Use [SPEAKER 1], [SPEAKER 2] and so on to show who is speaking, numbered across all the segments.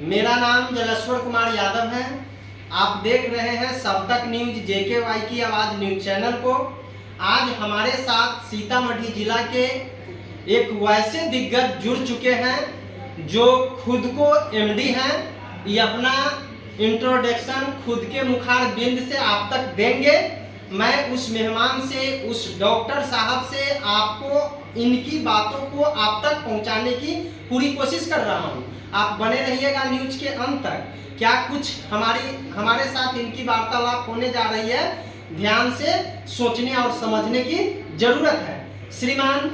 [SPEAKER 1] मेरा नाम जलेश्वर कुमार यादव है। आप देख रहे हैं सब तक न्यूज JKY की आवाज़ न्यूज चैनल को। आज हमारे साथ सीतामढ़ी जिला के एक वैसे दिग्गज जुड़ चुके हैं जो खुद को MD हैं। ये अपना इंट्रोडक्शन खुद के मुखार बिंद से आप तक देंगे। मैं उस मेहमान से, उस डॉक्टर साहब से आपको इनकी बातों को आप तक पहुंचाने की पूरी कोशिश कर रहा हूं। आप बने रहिएगा न्यूज के अंत तक। क्या कुछ हमारे साथ इनकी वार्तालाप होने जा रही है, ध्यान से सोचने और समझने की जरूरत है। श्रीमान,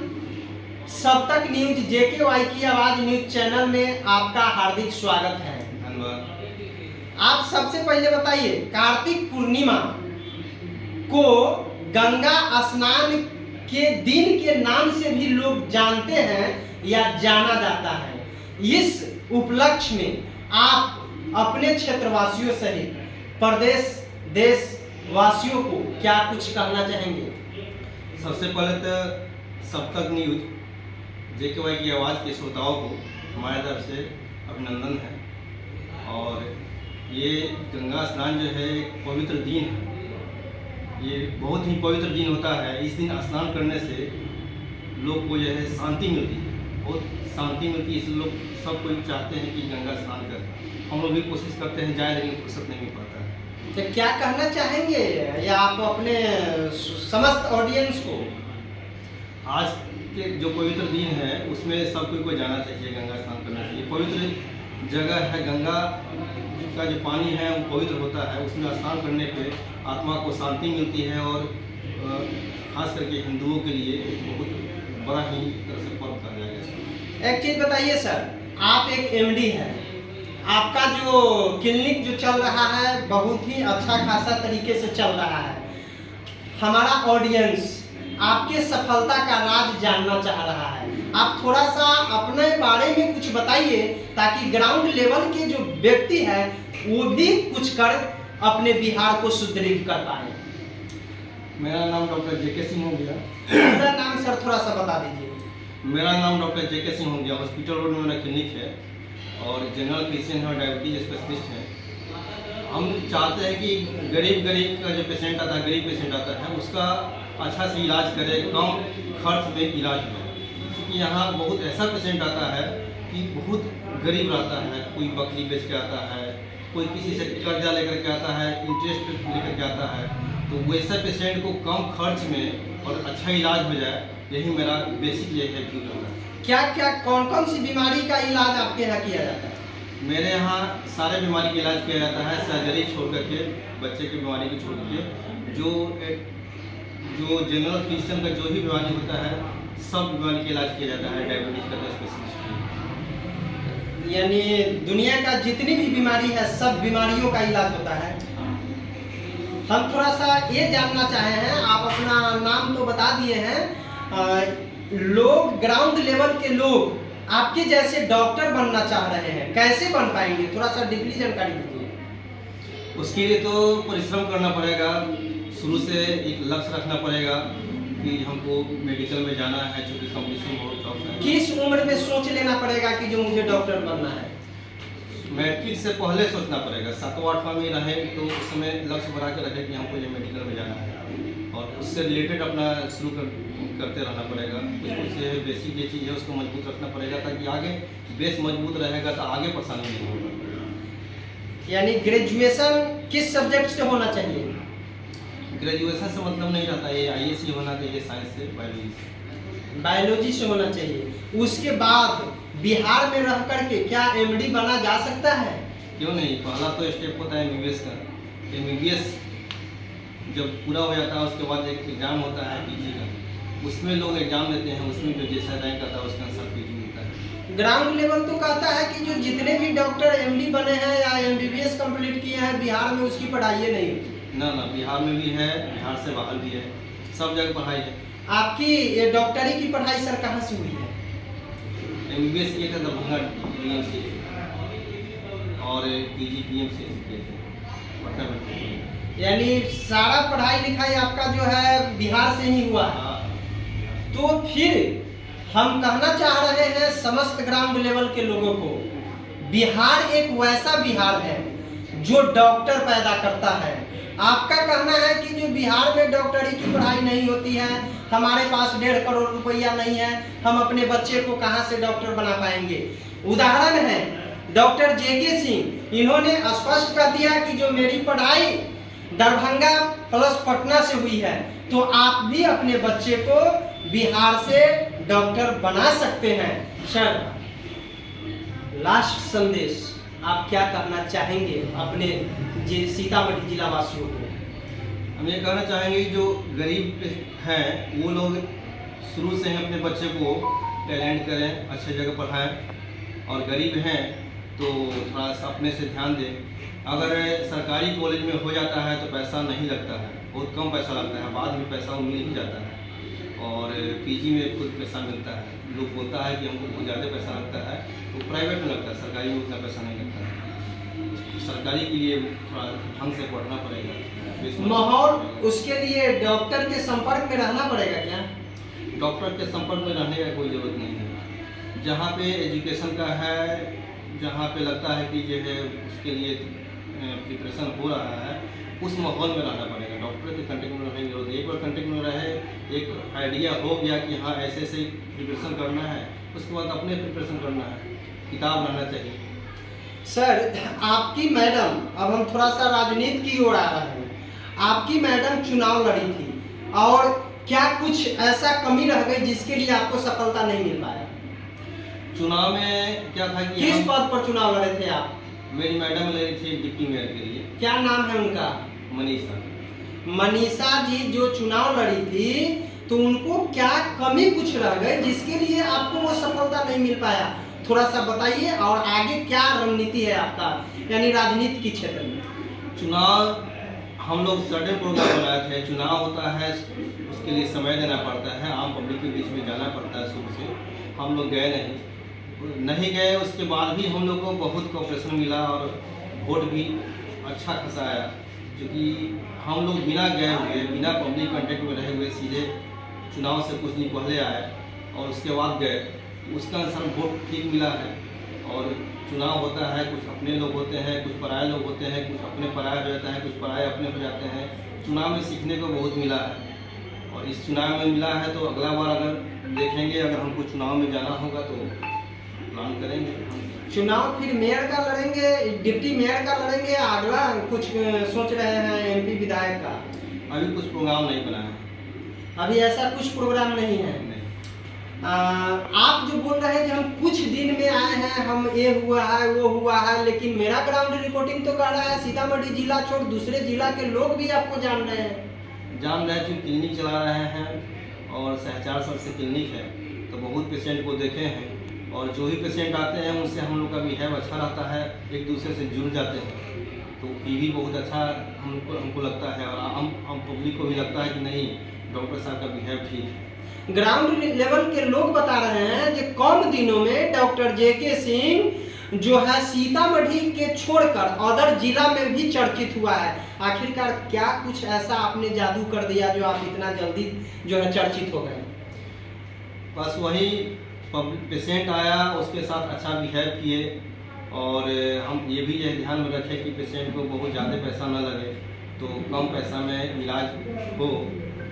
[SPEAKER 1] सब तक न्यूज JKY की आवाज न्यूज चैनल में आपका हार्दिक स्वागत है।
[SPEAKER 2] धन्यवाद।
[SPEAKER 1] आप सबसे पहले बताइए, कार्तिक पूर्णिमा को गंगा स्नान के दिन के नाम से भी लोग जानते हैं या जाना जाता है। इस उपलक्ष्य में आप अपने क्षेत्रवासियों सहित प्रदेश देश वासियों को क्या कुछ कहना चाहेंगे?
[SPEAKER 2] सबसे पहले तो सब तक न्यूज JKY की आवाज़ के श्रोताओं को हमारे तरफ से अभिनंदन है। और ये गंगा स्नान जो है एक पवित्र दिन है। ये बहुत ही पवित्र दिन होता है। इस दिन स्नान करने से लोग को जो है शांति मिलती है, बहुत शांति मिलती है। इसलिए लोग सब कोई चाहते हैं कि गंगा स्नान करें। हम लोग भी कोशिश करते हैं जाए, लेकिन फुर्सत नहीं मिल पाता है।
[SPEAKER 1] तो क्या कहना चाहेंगे या आप अपने समस्त ऑडियंस को?
[SPEAKER 2] आज के जो पवित्र दिन है उसमें सब कोई को जाना चाहिए, गंगा स्नान करना चाहिए। पवित्र जगह है, गंगा का जो पानी है वो पवित्र होता है। उसमें स्नान करने पे आत्मा को शांति मिलती है और खास करके हिंदुओं के लिए एक बहुत बड़ा ही तरह से पर्व कहा जाएगा।
[SPEAKER 1] एक चीज बताइए सर, आप एक MD हैं, आपका जो क्लिनिक जो चल रहा है बहुत ही अच्छा खासा तरीके से चल रहा है। हमारा ऑडियंस आपके सफलता का राज जानना चाह रहा है। आप थोड़ा सा अपने बारे में कुछ बताइए ताकि ग्राउंड लेवल के जो व्यक्ति है वो भी कुछ कर अपने बिहार को सुदृढ़ कर पाए।
[SPEAKER 2] मेरा नाम डॉक्टर JK सिंह हो गया।
[SPEAKER 1] मेरा नाम सर थोड़ा सा बता दीजिए।
[SPEAKER 2] मेरा नाम डॉक्टर JK सिंह हो गया। हॉस्पिटल रोड में मेरा क्लिनिक है और जनरल फिजिशियन है और डायबिटीज स्पेशलिस्ट है। हम चाहते हैं कि गरीब का जो पेशेंट आता है, गरीब पेशेंट आता है, उसका अच्छा से इलाज करें, कम खर्च में इलाज हो। क्योंकि यहाँ बहुत ऐसा पेशेंट आता है कि बहुत गरीब रहता है। कोई बकरी बेच के आता है, कोई किसी से कर्जा लेकर के आता है, इंटरेस्ट लेकर के आता है। तो वैसे पेशेंट को कम खर्च में और अच्छा इलाज हो जाए, यही मेरा बेसिक ये है व्यू रहता है।
[SPEAKER 1] क्या क्या कौन कौन सी बीमारी का इलाज आपके यहाँ किया जाता है?
[SPEAKER 2] मेरे यहाँ सारे बीमारी का इलाज किया जाता है, सर्जरी छोड़ करके, बच्चे की बीमारी को छोड़ के। जो जनरल फिजिशियन का जो भी बीमारी होता है सब बीमारी का इलाज किया जाता है। डायबिटीज का स्पेशलिस्ट,
[SPEAKER 1] यानी दुनिया का जितनी भी बीमारी है सब बीमारियों का इलाज होता है। हम थोड़ा सा ये जानना चाहे हैं, आप अपना नाम तो बता दिए हैं, लोग ग्राउंड लेवल के लोग आपके जैसे डॉक्टर बनना चाह रहे हैं, कैसे बन पाएंगे? थोड़ा सा डीपली जानकारी दीजिए।
[SPEAKER 2] उसके लिए तो परिश्रम करना पड़ेगा। शुरू से एक लक्ष्य रखना पड़ेगा कि हमको मेडिकल में जाना है, चूँकि कॉम्पिटिशन बहुत टफ है।
[SPEAKER 1] किस उम्र में सोच लेना पड़ेगा कि जो मुझे डॉक्टर बनना है?
[SPEAKER 2] मैट्रिक से पहले सोचना पड़ेगा। 7वां में रहे तो उस समय लक्ष्य बना के रखे कि हमको ये मेडिकल में जाना है, और उससे रिलेटेड अपना शुरू करते रहना पड़ेगा। कुछ बेसिक ये चीज़ है उसको मजबूत रखना पड़ेगा, ताकि आगे बेस मजबूत रहेगा तो आगे परेशानी नहीं होगा।
[SPEAKER 1] यानी ग्रेजुएशन किस सब्जेक्ट से होना चाहिए?
[SPEAKER 2] ग्रेजुएशन से मतलब नहीं रहता, ये ISC होना चाहिए, साइंस से,
[SPEAKER 1] बायोलॉजी से होना चाहिए। उसके बाद बिहार में रह करके क्या MD बना जा सकता है?
[SPEAKER 2] क्यों नहीं। पहला तो स्टेप होता है MBBS का। MBBS जब पूरा हो जाता है उसके बाद एक एग्ज़ाम होता है PG का, उसमें लोग एग्ज़ाम देते हैं। उसमें जो जैसा रैंक आता है उसके अनुसार PG मिलता है।
[SPEAKER 1] ग्राउंड लेवल तो कहता है कि जो जितने भी डॉक्टर MD बने हैं या MBBS कंप्लीट किए हैं बिहार में, उसकी पढ़ाई नहीं होती।
[SPEAKER 2] ना, बिहार में भी है, बिहार से बाहर भी है, सब जगह पढ़ाई है।
[SPEAKER 1] आपकी ये डॉक्टरी की पढ़ाई सर कहाँ से हुई है?
[SPEAKER 2] MBBS किए थे दरभंगा DMC और PG PMC से किए थे पटना में।
[SPEAKER 1] यानी सारा पढ़ाई लिखाई आपका जो है बिहार से ही हुआ है। तो फिर हम कहना चाह रहे हैं समस्त ग्राउंड लेवल के लोगों को, बिहार एक वैसा बिहार है जो डॉक्टर पैदा करता है। आपका कहना है कि जो बिहार में डॉक्टरी की पढ़ाई नहीं होती है, हमारे पास 1.5 करोड़ रुपया नहीं है, हम अपने बच्चे को कहां से डॉक्टर बना पाएंगे। उदाहरण है डॉक्टर जेके सिंह, इन्होंने स्पष्ट कर दिया कि जो मेरी पढ़ाई दरभंगा प्लस पटना से हुई है, तो आप भी अपने बच्चे को बिहार से डॉक्टर बना सकते हैं। सर, लास्ट संदेश आप क्या कहना चाहेंगे अपने सीतामढ़ी जिला वासियों को?
[SPEAKER 2] हम ये कहना चाहेंगे जो गरीब हैं वो लोग शुरू से ही अपने बच्चे को टैलेंट करें, अच्छे जगह पढ़ाएं, और गरीब हैं तो थोड़ा सा अपने से ध्यान दें। अगर सरकारी कॉलेज में हो जाता है तो पैसा नहीं लगता है, बहुत कम पैसा लगता है, बाद में पैसा मिल ही जाता है, और पीजी में खुद पैसा मिलता है। लोग बोलता है कि हमको बहुत ज़्यादा पैसा लगता है, तो प्राइवेट में लगता है, सरकारी में उतना पैसा नहीं लगता है। सरकारी के लिए थोड़ा ढंग से पढ़ना पड़ेगा।
[SPEAKER 1] माहौल, उसके लिए डॉक्टर के संपर्क में रहना पड़ेगा क्या?
[SPEAKER 2] डॉक्टर के संपर्क में रहने का कोई ज़रूरत नहीं है। जहाँ पे एजुकेशन का है, जहाँ पे लगता है कि जो है उसके लिए प्रिपरेशन हो रहा है, उस माहौल में रहना पड़ेगा। डॉक्टर के कंटेक्ट में रहने की जरूरत है। एक बार कंटेक्ट में रहे, एक आइडिया हो गया कि हाँ ऐसे ऐसे प्रिपरेशन करना है, उसके बाद अपने प्रिपरेशन करना है, किताब रहना चाहिए।
[SPEAKER 1] सर, आपकी मैडम, अब हम थोड़ा सा राजनीति की ओर आ रहे हैं, आपकी मैडम चुनाव लड़ी थी और क्या कुछ ऐसा कमी रह गई जिसके लिए आपको सफलता नहीं मिल पाया?
[SPEAKER 2] चुनाव में क्या था कि
[SPEAKER 1] किस पद पर चुनाव लड़े थे आप?
[SPEAKER 2] मेरी मैडम लड़ी थी डिप्टी मेयर के लिए।
[SPEAKER 1] क्या नाम है उनका?
[SPEAKER 2] मनीषा।
[SPEAKER 1] मनीषा जी जो चुनाव लड़ी थी, तो उनको क्या कमी कुछ रह गई जिसके लिए आपको वो सफलता नहीं मिल पाया? थोड़ा सा बताइए, और आगे क्या रणनीति है आपका, यानी राजनीति के क्षेत्र में?
[SPEAKER 2] चुनाव हम लोग सर्टेन प्रोग्राम बनाए थे। चुनाव होता है, उसके लिए समय देना पड़ता है, आम पब्लिक के बीच में जाना पड़ता है। शुरू से हम लोग गए नहीं गए, उसके बाद भी हम लोग को बहुत कोऑपरेशन मिला और वोट भी अच्छा खासा आया, क्योंकि हम लोग बिना गए हुए, बिना पब्लिक कांटेक्ट में रहे हुए सीधे चुनाव से कुछ दिन पहले आए और उसके बाद गए। उसका अनुसार वोट ठीक मिला है। और चुनाव होता है, कुछ अपने लोग होते हैं, कुछ पराये लोग होते हैं, कुछ अपने पराये हो जाते हैं, कुछ पराये अपने हो जाते हैं। चुनाव में सीखने को बहुत मिला है, और इस चुनाव में मिला है, तो अगला बार अगर देखेंगे, अगर हमको चुनाव में जाना होगा तो प्लान करेंगे।
[SPEAKER 1] चुनाव फिर मेयर का लड़ेंगे, डिप्टी मेयर का लड़ेंगे, अगला कुछ सोच रहे हैं एमपी विधायक का?
[SPEAKER 2] अभी कुछ प्रोग्राम नहीं बना है।
[SPEAKER 1] अभी ऐसा कुछ प्रोग्राम नहीं है।
[SPEAKER 2] नहीं।
[SPEAKER 1] आप जो बोल रहे हैं कि हम कुछ दिन में आए हैं, हम ये हुआ है वो हुआ है, लेकिन मेरा ग्राउंड रिपोर्टिंग तो कह रहा है सीतामढ़ी जिला छोड़ दूसरे जिला के लोग भी आपको जान रहे हैं। क्योंकि
[SPEAKER 2] क्लिनिक चला रहे हैं और 4.5 साल से क्लिनिक है, तो बहुत पेशेंट को देखे हैं, और जो भी पेशेंट आते हैं उनसे हम लोग का बिहेव अच्छा रहता है, एक दूसरे से जुड़ जाते हैं, तो ये भी बहुत अच्छा हमको लगता है, और हम पब्लिक को भी लगता है कि नहीं, डॉक्टर साहब का बिहेव ठीक है।
[SPEAKER 1] ग्राउंड लेवल के लोग बता रहे हैं कि कम दिनों में डॉक्टर जेके सिंह जो है सीतामढ़ी के छोड़कर अदर जिला में भी चर्चित हुआ है। आखिरकार क्या कुछ ऐसा आपने जादू कर दिया जो आप इतना जल्दी जो है चर्चित हो गए?
[SPEAKER 2] बस वही पेशेंट आया, उसके साथ अच्छा बिहेव किए, और हम ये भी ध्यान में रखें कि पेशेंट को बहुत ज़्यादा पैसा न लगे, तो कम पैसा में इलाज हो,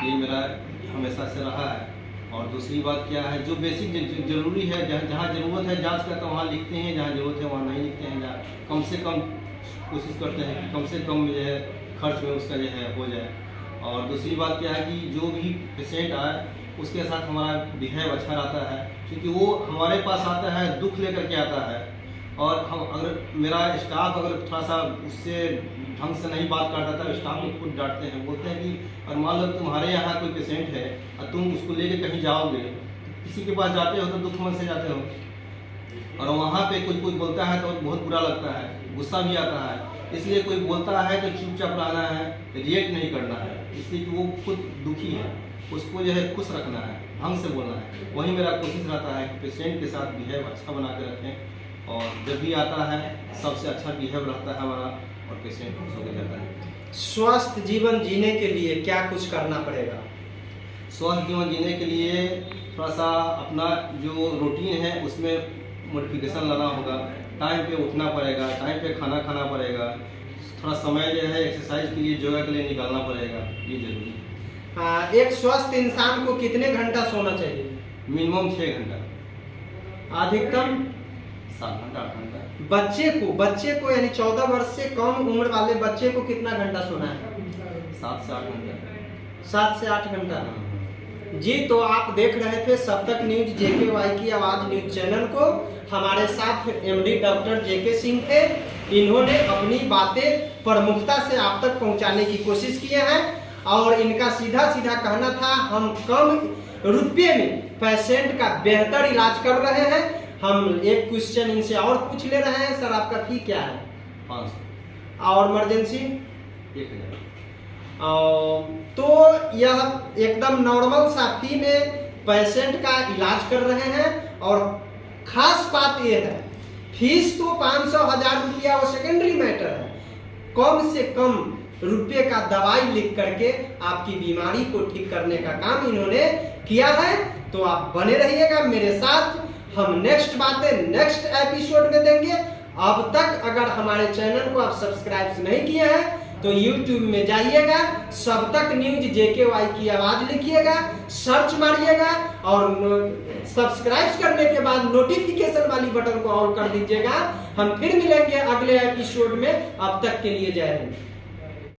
[SPEAKER 2] ये मेरा हमेशा से रहा है। और दूसरी बात क्या है, जो बेसिक जरूरी है, जहाँ ज़रूरत है जांच का तो वहाँ लिखते हैं, जहाँ ज़रूरत है वहाँ नहीं लिखते हैं, जहाँ कम से कम कोशिश करते हैं कि कम से कम जो है खर्च में उसका जो है हो जाए। और दूसरी बात क्या है कि जो भी पेशेंट आए उसके साथ हमारा बिहेव अच्छा रहता है, क्योंकि वो हमारे पास आता है दुख लेकर के आता है, और हम अगर मेरा स्टाफ अगर थोड़ा सा उससे ढंग से नहीं बात करता था, स्टाफ को खुद डांटते हैं, बोलते हैं कि और मान लो तुम्हारे यहाँ कोई पेशेंट है और तुम उसको लेके कहीं जाओगे, किसी के पास जाते हो तो दुख मन से जाते हो, और वहाँ पे कोई बोलता है तो बहुत बुरा लगता है, गुस्सा भी आता है। इसलिए कोई बोलता है तो चुपचाप रहना है, रिएक्ट नहीं करना है, इसलिए कि वो खुद दुखी है, उसको जो है खुश रखना है, ढंग से बोलना है। वही मेरा कोशिश रहता है कि पेशेंट के साथ बिहेव अच्छा बना के रखें, और जब भी आता है सबसे अच्छा बिहेव रहता है हमारा, और पेशेंट खुश होकर जाता है।
[SPEAKER 1] स्वस्थ जीवन जीने के लिए क्या कुछ करना पड़ेगा?
[SPEAKER 2] स्वस्थ जीवन जीने के लिए थोड़ा सा अपना जो रूटीन है उसमें मॉडिफिकेशन लाना होगा, टाइम पे उठना पड़ेगा, टाइम पे खाना खाना पड़ेगा, थोड़ा समय जो है एक्सरसाइज के लिए, योगा के लिए निकालना पड़ेगा, ये जरूरी है।
[SPEAKER 1] एक स्वस्थ इंसान को कितने घंटा सोना चाहिए?
[SPEAKER 2] मिनिमम 6 घंटा,
[SPEAKER 1] अधिकतम
[SPEAKER 2] 7 घंटा 8 घंटा।
[SPEAKER 1] बच्चे को यानी 14 वर्ष से कम उम्र वाले बच्चे को कितना घंटा सोना है?
[SPEAKER 2] 7 से 8 घंटा।
[SPEAKER 1] 7 से 8 घंटा। जी, तो आप देख रहे थे सब तक न्यूज JKY की आवाज न्यूज चैनल को। हमारे साथ MD डॉक्टर JK सिंह थे। इन्होंने अपनी बातें प्रमुखता से आप तक पहुंचाने की कोशिश किए हैं और इनका सीधा सीधा कहना था, हम कम रुपये में पेशेंट का बेहतर इलाज कर रहे हैं। हम एक क्वेश्चन इनसे और पूछ ले रहे हैं, सर आपका फी क्या है?
[SPEAKER 2] 500
[SPEAKER 1] और इमरजेंसी
[SPEAKER 2] 1000।
[SPEAKER 1] तो यह एकदम नॉर्मल सा फी में पेशेंट का इलाज कर रहे हैं। और खास बात यह है, फीस तो 500-1000 रुपया वो सेकेंडरी मैटर है। कम से कम रुपये का दवाई लिख करके आपकी बीमारी को ठीक करने का काम इन्होंने किया है। तो आप बने रहिएगा मेरे साथ, हम नेक्स्ट बातें नेक्स्ट एपिसोड में देंगे। अब तक अगर हमारे चैनल को आप सब्सक्राइब नहीं किए हैं तो YouTube में जाइएगा, सब तक न्यूज JKY की आवाज लिखिएगा, सर्च मारिएगा और सब्सक्राइब करने के बाद नोटिफिकेशन वाली बटन को ऑन कर दीजिएगा। हम फिर मिलेंगे अगले एपिसोड में। अब तक के लिए जय हिंद।